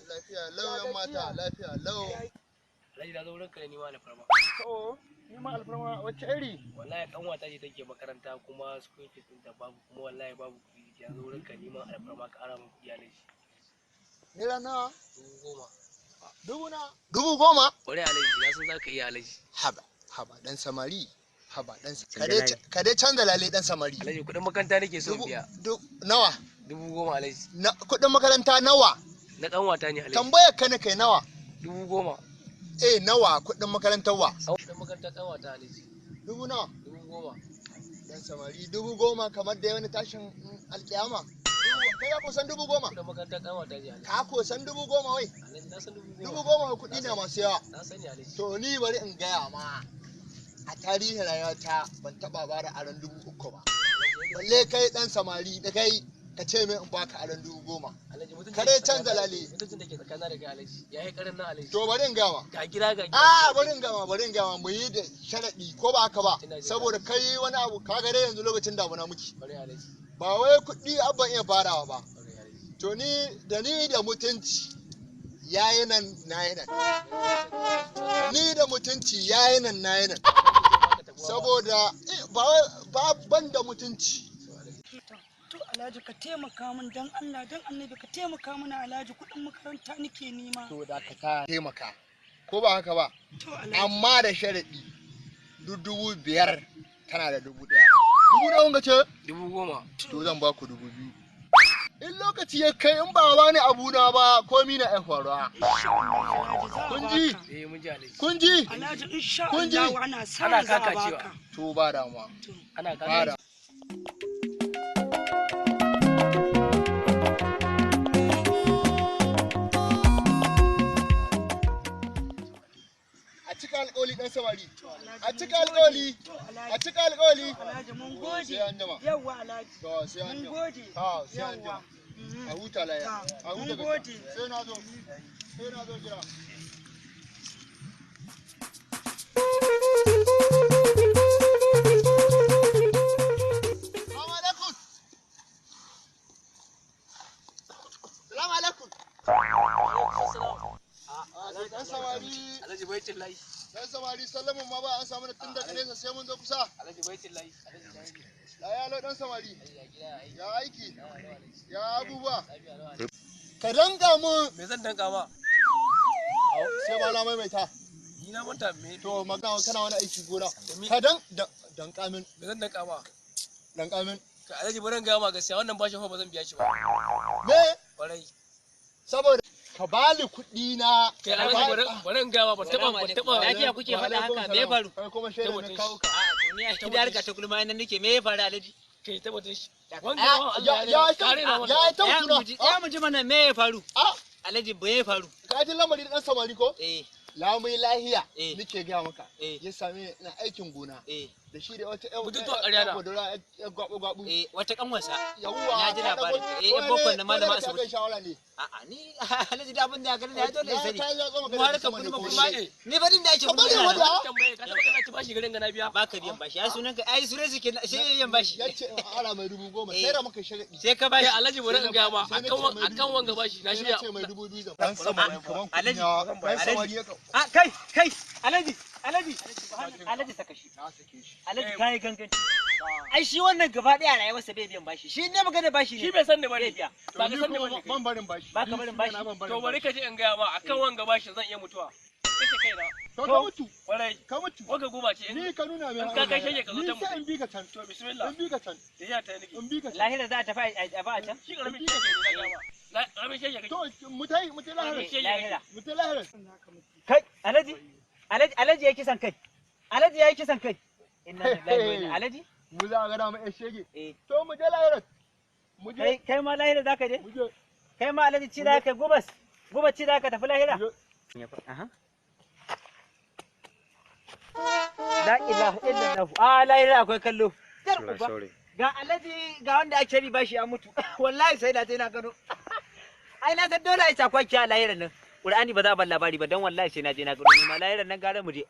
Lafiya lau yan mata, lafiya lau. Alhaji na zo wurin ka ne nima alfarma. To, nima alfarma wacce iri? Wallahi kanwata ce take makaranta kuma school fees din ta babu kuma wallahi babu kuɗi. Ya zo wurin ka nima alfarma ka ara min kuɗi Alhaji. Naira nawa? 10,000. Dubu na? 10,000? Wani Alhaji na san za ka iya Alhaji. Haba dan samari. Ka dai canza lale dan samari. Alhaji kuɗin makaranta nake so biya. Nawa? 10,000 Alhaji. Kuɗin makaranta nawa? Na kanwata ne Alhaji. Tambayar ka ne kai nawa? 10,000. Nawa kuɗin makarantar wa? Kuɗin makarantar kanwata Alhaji. Dubu nawa? 10,000. Dan samari 10,000 kamar da wani tashin alƙiyama. Kai ya kusan 10,000. Kuɗin makarantar kanwata ne Alhaji. Ka kusan 10,000 wai? Alhaji na san 10,000. 10,000 kuɗi ne masu yawa. Na sani Alhaji. To ni bari in gaya ma. A tarihin rayuwata ban taɓa ba da aron 3,000 ba. Balle kai dan samari da kai ka ce min in baka aron 10,000. Alhaji mutum Kare canza lale. mutum da ke tsakanin da kai Alhaji. Ya yi karin nan Alhaji. To bari in gama. Ga gida ga gida. Bari in gama mu yi da sharaɗi ko ba haka ba. Saboda kai wani abu ka gare yanzu lokacin damuna muke. Bari Alhaji. Ba wai kuɗi abban iya farawa ba. Bari Alhaji. To ni da mutunci yayi nan nayi nan. Ni da mutunci yayi nan nayi nan. Saboda ban da mutunci. To Alhaji ka taimaka min dan Allah dan Annabi ka taimaka mana Alhaji kuɗin makaranta nake nema. To da ka taimaka. Ko ba haka ba? To Alhaji. Amma da sharaɗi 5,000 tana da 1,000. 10,000 ga ce? 10,000. To zan ba ku 2,000. In lokaci ya kai in ba wani abu na ba komi na yan faruwa. Kun ji? Mun ji Alhaji. Kun ji? Alhaji insha Allah ana sa za a baka. To ba damuwa. Ana kaka. A cika alƙawari ɗan samari. A cika alƙawari. A cika alƙawari. Alhaji mun gode. Sai an jima. Yawwa Alhaji. To sai an Mun jima. gode. Sai an jima. A huta laya. A huta Mun gode. Sai na zo. Sai na zo jira. Salamu alaikum. Dan samari. Alhaji baitin layi. Dan samari sallamin ma ba an samu da tun daga nesa sai mun zo kusa. Alhaji baitin layi. Alhaji Ya lo dan samari. Ya aiki. Ya abubuwa. layi. Ka danga mu. Me zan danka ma? Sai ba na maimaita. Ni na manta me. To magana kana wani aiki gona. Me Ka dan kamin. zan danka ma? Dan kamin. Ka Alhaji baran ga ma gaskiya wannan bashin fa ba zan biya shi ba. Me? Kwarai. Saboda ka bani kuɗi na. Kai Alhaji baran ga ma ban taba. Lafiya kuke faɗa haka me ya faru? Kai kuma shaida ne kawo ka. To ni a hidar ka ta kulma nan nake me ya faru Alhaji? Kai tabbatar shi. Ya mu ji mana me ya faru? Alhaji me ya faru? Ka ji lamari dan samari ko? Lamai lahiya Eh. nake gaya maka. Eh. Ya same ina aikin gona. Da shi da wata Bututu a ƙarya na. ya gwabu. Wata kanwarsa. Yawwa. Na ji labarin. Bokon na malama asibiti. asibiti. shawara ne. A'a ni Alhaji da abin da ya gani ya dole ya sani. Ka ya zo Mu magana harka da kuma ko kuma shi. ni ba din da yake Ka bari kuma. wanda. Tambaye ka taba kana ci bashi garin ga na biya. Baka biyan bashi. Ai sunan ka ai sunan ke sai yan bashi. Yace in ara mai 10,000 sai da muka sharaɗi. Sai ka Kai bashi. Alhaji baran ga ma akan wanga bashi na shirya. ce mai 2,000 dan samari kaman Alhaji. dan samari ya Kai Alhaji saka shi. na sake shi. Alhaji kai ganganci. Ai shi wannan gaba daya rayuwarsa bai biyan bashi. Shi ne magana bashi ne. Shi bai san da bane. Bai biya. Ba ka san da bane. Ban barin bashi. Ba ka barin bashi. To bari ka ji in gaya ma akan wanga bashi zan iya mutuwa. Kace kaina. To ka mutu. Kwarai. Ka mutu. Wanga goma ce. Ni ka nuna mai. In ka kai shege ka zo ta Ni sai in bi ka can. To bismillah. In bi ka can. Ya ta niki. In bi ka can. Lahira za ta tafi a ba a can? Shi karamin shege ne na gama. Karamin shege kake. To mutai lahira. Lahira. Mutai lahira. Kai Alhaji ya kisan kai. Alhaji ya yi kisan kai. Inna lillahi wa inna Alhaji? Mu za a ga dama ya shege. Eh. To mu je lahira. Mu je. Kai ma lahira zaka je? Mu je. Kai ma Alhaji ci da ka gubas. Gubas ci da ka tafi lahira? Aha. La ilaha illallah. Lahira akwai kallo. Ga Alhaji ga wanda ake bi bashi ya mutu. Wallahi sai da na gano. Ai na san dole ai sakwaki a lahiran nan. Qur'ani ba za a bar labari ba dan wallahi sai na je na gano ni ma lahiran nan gara mu je.